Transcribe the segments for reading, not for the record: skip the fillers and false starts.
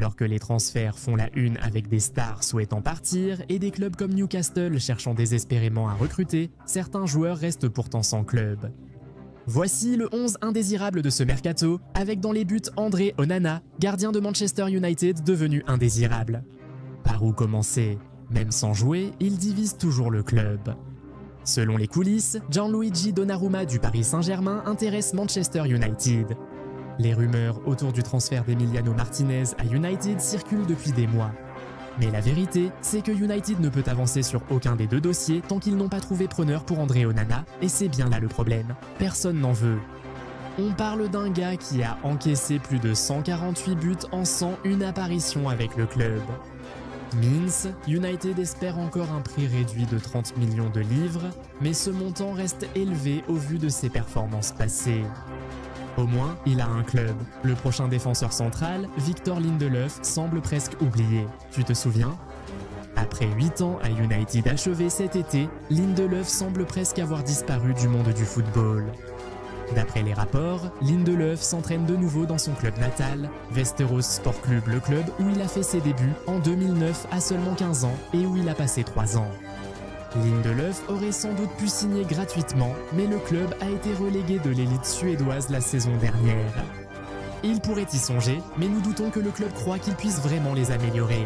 Alors que les transferts font la une avec des stars souhaitant partir et des clubs comme Newcastle cherchant désespérément à recruter, certains joueurs restent pourtant sans club. Voici le 11 indésirable de ce mercato, avec dans les buts André Onana, gardien de Manchester United devenu indésirable. Par où commencer? Même sans jouer, il divise toujours le club. Selon les coulisses, Gianluigi Donnarumma du Paris Saint-Germain intéresse Manchester United. Les rumeurs autour du transfert d'Emiliano Martinez à United circulent depuis des mois. Mais la vérité, c'est que United ne peut avancer sur aucun des deux dossiers tant qu'ils n'ont pas trouvé preneur pour André Onana, et c'est bien là le problème. Personne n'en veut. On parle d'un gars qui a encaissé plus de 148 buts en 101 apparitions avec le club. Mince, United espère encore un prix réduit de 30 millions de livres, mais ce montant reste élevé au vu de ses performances passées. Au moins, il a un club. Le prochain défenseur central, Victor Lindelöf, semble presque oublié. Tu te souviens? Après 8 ans à United achevé cet été, Lindelöf semble presque avoir disparu du monde du football. D'après les rapports, Lindelöf s'entraîne de nouveau dans son club natal, Västerås Sport Club, le club où il a fait ses débuts en 2009 à seulement 15 ans et où il a passé 3 ans. Lindelöf aurait sans doute pu signer gratuitement, mais le club a été relégué de l'élite suédoise la saison dernière. Il pourrait y songer, mais nous doutons que le club croit qu'il puisse vraiment les améliorer.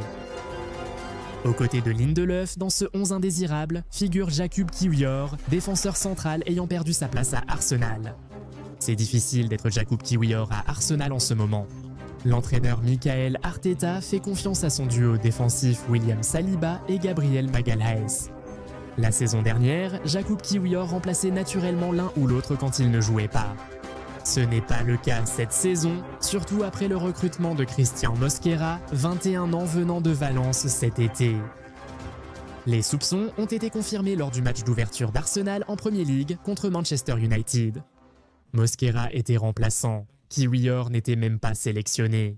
Aux côtés de Lindelöf, dans ce 11 indésirable, figure Jakub Kiwior, défenseur central ayant perdu sa place à Arsenal. C'est difficile d'être Jakub Kiwior à Arsenal en ce moment. L'entraîneur Michael Arteta fait confiance à son duo défensif William Saliba et Gabriel Magalhaes. La saison dernière, Jakub Kiwior remplaçait naturellement l'un ou l'autre quand il ne jouait pas. Ce n'est pas le cas cette saison, surtout après le recrutement de Christian Mosquera, 21 ans venant de Valence cet été. Les soupçons ont été confirmés lors du match d'ouverture d'Arsenal en Premier League contre Manchester United. Mosquera était remplaçant, Kiwior n'était même pas sélectionné.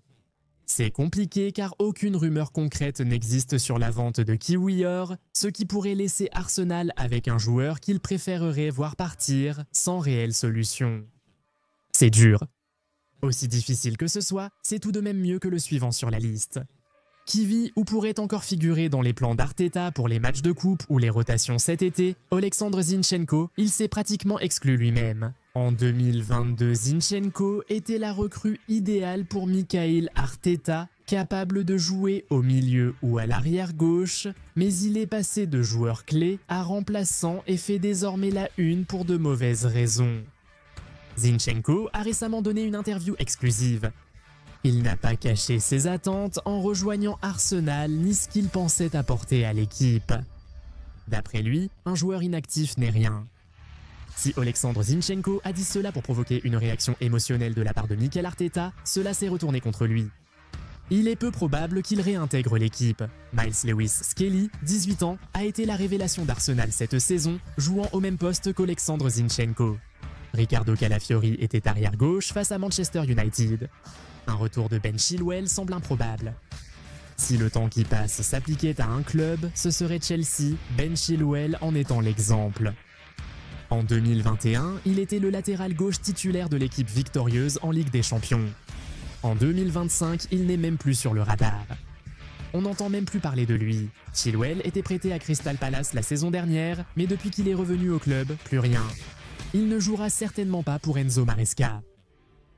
C'est compliqué car aucune rumeur concrète n'existe sur la vente de Kiwior, ce qui pourrait laisser Arsenal avec un joueur qu'il préférerait voir partir sans réelle solution. C'est dur. Aussi difficile que ce soit, c'est tout de même mieux que le suivant sur la liste. Qui vit ou pourrait encore figurer dans les plans d'Arteta pour les matchs de coupe ou les rotations cet été, Oleksandr Zinchenko, il s'est pratiquement exclu lui-même. En 2022, Zinchenko était la recrue idéale pour Michael Arteta, capable de jouer au milieu ou à l'arrière gauche, mais il est passé de joueur clé à remplaçant et fait désormais la une pour de mauvaises raisons. Zinchenko a récemment donné une interview exclusive. Il n'a pas caché ses attentes en rejoignant Arsenal ni ce qu'il pensait apporter à l'équipe. D'après lui, un joueur inactif n'est rien. Si Oleksandr Zinchenko a dit cela pour provoquer une réaction émotionnelle de la part de Mikel Arteta, cela s'est retourné contre lui. Il est peu probable qu'il réintègre l'équipe. Miles Lewis-Skelly, 18 ans, a été la révélation d'Arsenal cette saison, jouant au même poste qu'Oleksandr Zinchenko. Ricardo Calafiori était arrière-gauche face à Manchester United. Un retour de Ben Chilwell semble improbable. Si le temps qui passe s'appliquait à un club, ce serait Chelsea, Ben Chilwell en étant l'exemple. En 2021, il était le latéral gauche titulaire de l'équipe victorieuse en Ligue des Champions. En 2025, il n'est même plus sur le radar. On n'entend même plus parler de lui. Chilwell était prêté à Crystal Palace la saison dernière, mais depuis qu'il est revenu au club, plus rien. Il ne jouera certainement pas pour Enzo Maresca.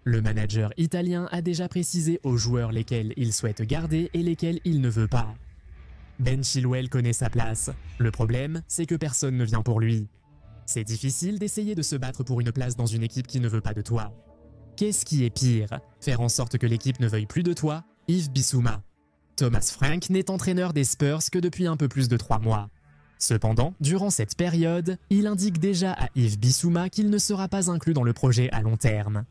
Le manager italien a déjà précisé aux joueurs lesquels il souhaite garder et lesquels il ne veut pas. Ben Chilwell connaît sa place. Le problème, c'est que personne ne vient pour lui. C'est difficile d'essayer de se battre pour une place dans une équipe qui ne veut pas de toi. Qu'est-ce qui est pire? Faire en sorte que l'équipe ne veuille plus de toi? Yves Bissouma. Thomas Frank n'est entraîneur des Spurs que depuis un peu plus de 3 mois. Cependant, durant cette période, il indique déjà à Yves Bissouma qu'il ne sera pas inclus dans le projet à long terme.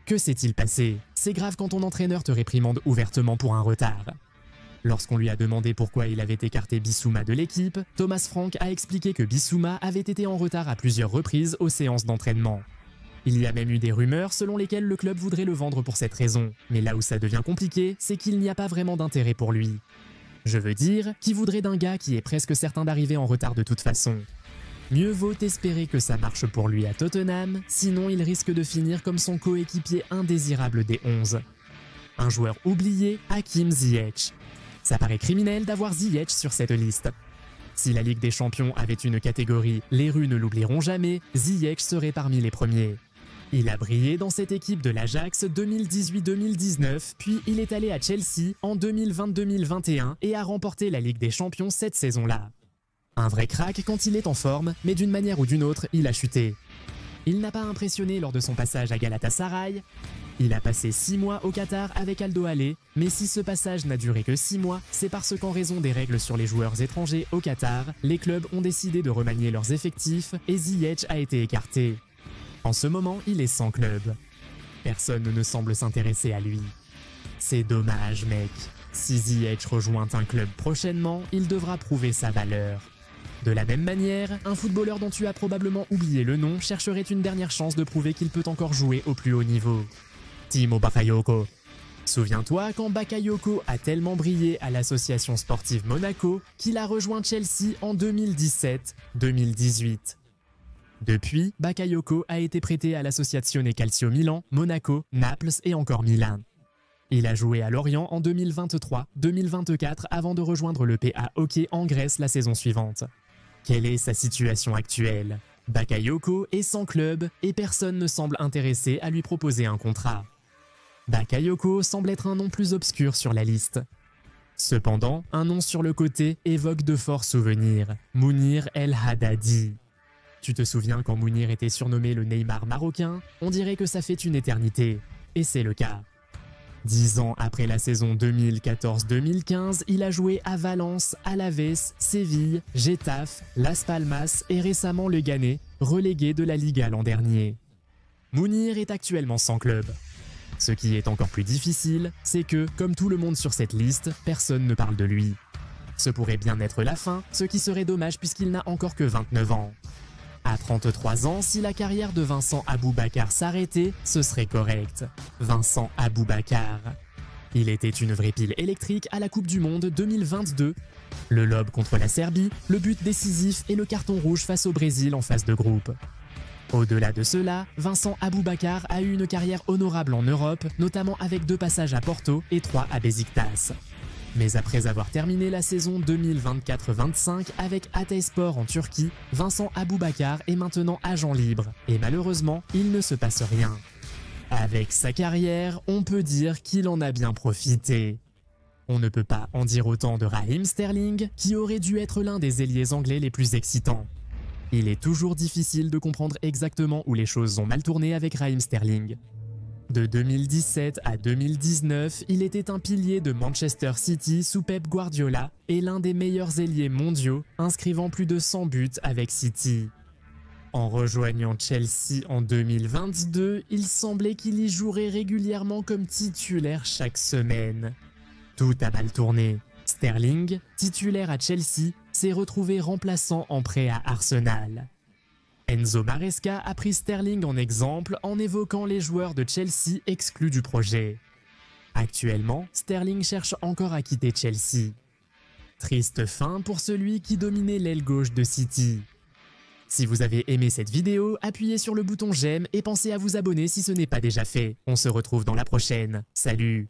Que s'est-il passé? C'est grave quand ton entraîneur te réprimande ouvertement pour un retard. Lorsqu'on lui a demandé pourquoi il avait écarté Bissouma de l'équipe, Thomas Frank a expliqué que Bissouma avait été en retard à plusieurs reprises aux séances d'entraînement. Il y a même eu des rumeurs selon lesquelles le club voudrait le vendre pour cette raison, mais là où ça devient compliqué, c'est qu'il n'y a pas vraiment d'intérêt pour lui. Je veux dire, qui voudrait d'un gars qui est presque certain d'arriver en retard de toute façon? Mieux vaut espérer que ça marche pour lui à Tottenham, sinon il risque de finir comme son coéquipier indésirable des 11. Un joueur oublié, Hakim Ziyech. Ça paraît criminel d'avoir Ziyech sur cette liste. Si la Ligue des Champions avait une catégorie « Les rues ne l'oublieront jamais », Ziyech serait parmi les premiers. Il a brillé dans cette équipe de l'Ajax 2018-2019, puis il est allé à Chelsea en 2020-2021 et a remporté la Ligue des Champions cette saison-là. Un vrai crack quand il est en forme, mais d'une manière ou d'une autre, il a chuté. Il n'a pas impressionné lors de son passage à Galatasaray. Il a passé 6 mois au Qatar avec Aldo Allé, mais si ce passage n'a duré que 6 mois, c'est parce qu'en raison des règles sur les joueurs étrangers au Qatar, les clubs ont décidé de remanier leurs effectifs et Ziyech a été écarté. En ce moment, il est sans club. Personne ne semble s'intéresser à lui. C'est dommage, mec. Si Ziyech rejoint un club prochainement, il devra prouver sa valeur. De la même manière, un footballeur dont tu as probablement oublié le nom chercherait une dernière chance de prouver qu'il peut encore jouer au plus haut niveau. Timo Bakayoko. Souviens-toi quand Bakayoko a tellement brillé à l'association sportive Monaco qu'il a rejoint Chelsea en 2017-2018. Depuis, Bakayoko a été prêté à l'Associazione Calcio Milan, Monaco, Naples et encore Milan. Il a joué à Lorient en 2023-2024 avant de rejoindre le PA Hockey en Grèce la saison suivante. Quelle est sa situation actuelle? Bakayoko est sans club et personne ne semble intéressé à lui proposer un contrat. Bakayoko semble être un nom plus obscur sur la liste. Cependant, un nom sur le côté évoque de forts souvenirs, Mounir El Haddadi. Tu te souviens quand Mounir était surnommé le Neymar marocain? On dirait que ça fait une éternité, et c'est le cas. 10 ans après la saison 2014-2015, il a joué à Valence, Alaves, Séville, Getafe, Las Palmas et récemment le Leganés, relégué de la Liga l'an dernier. Mounir est actuellement sans club. Ce qui est encore plus difficile, c'est que, comme tout le monde sur cette liste, personne ne parle de lui. Ce pourrait bien être la fin, ce qui serait dommage puisqu'il n'a encore que 29 ans. À 33 ans, si la carrière de Vincent Aboubakar s'arrêtait, ce serait correct. Vincent Aboubakar. Il était une vraie pile électrique à la Coupe du Monde 2022. Le lob contre la Serbie, le but décisif et le carton rouge face au Brésil en phase de groupe. Au-delà de cela, Vincent Aboubakar a eu une carrière honorable en Europe, notamment avec 2 passages à Porto et 3 à Beşiktaş. Mais après avoir terminé la saison 2024-25 avec Hatayspor en Turquie, Vincent Aboubakar est maintenant agent libre et malheureusement, il ne se passe rien. Avec sa carrière, on peut dire qu'il en a bien profité. On ne peut pas en dire autant de Raheem Sterling, qui aurait dû être l'un des ailiers anglais les plus excitants. Il est toujours difficile de comprendre exactement où les choses ont mal tourné avec Raheem Sterling. De 2017 à 2019, il était un pilier de Manchester City sous Pep Guardiola et l'un des meilleurs ailiers mondiaux, inscrivant plus de 100 buts avec City. En rejoignant Chelsea en 2022, il semblait qu'il y jouerait régulièrement comme titulaire chaque semaine. Tout a mal tourné. Sterling, titulaire à Chelsea, s'est retrouvé remplaçant en prêt à Arsenal. Enzo Maresca a pris Sterling en exemple en évoquant les joueurs de Chelsea exclus du projet. Actuellement, Sterling cherche encore à quitter Chelsea. Triste fin pour celui qui dominait l'aile gauche de City. Si vous avez aimé cette vidéo, appuyez sur le bouton j'aime et pensez à vous abonner si ce n'est pas déjà fait. On se retrouve dans la prochaine. Salut!